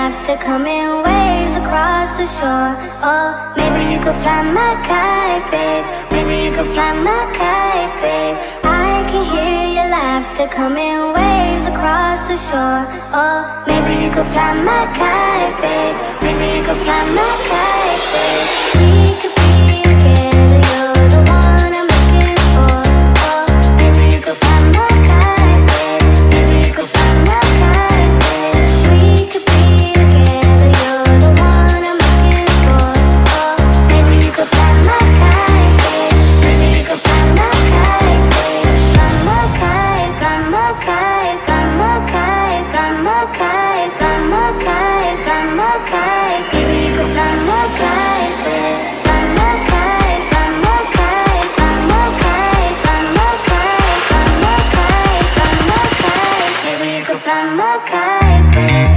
laugh to come in waves across the shore. Oh, maybe you could fly my kite, babe. Maybe you could fly my kite, babe. I can hear your laughter come in waves across the shore. Oh, maybe you could fly my kite, babe. Maybe you could fly my kite, babe. We could be together, you're the one I'm looking for. Oh, maybe you could fly my kite, babe. Maybe you could fly my kite, babe. We could be together, you're the one I'm looking for. Oh, maybe you could fly my kite, babe. Maybe you could fly my kite, babe. Fly my kite, fly my kite, fly my kite, fly my kite, fly my kite, fly my kite. Maybe you could fly my kite, babe. Fly my kite, fly my kite, fly my kite, fly my kite, fly my kite, fly my kite. Maybe you could fly my kite, babe.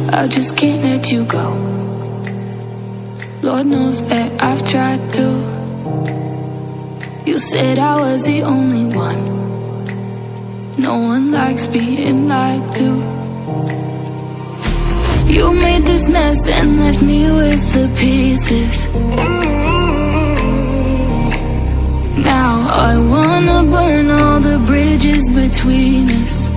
I just can't let you go. Lord knows that I've tried to. You said I was the only one. No one likes being lied to. You made this mess and left me with the pieces. Now I wanna burn all the bridges between us.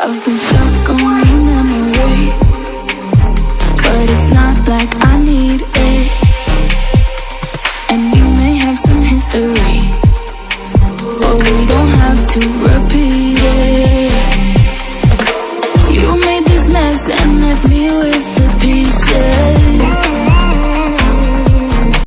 I've been stuck on your memory, but it's not like I need it. And you may have some history, but we don't have to repeat.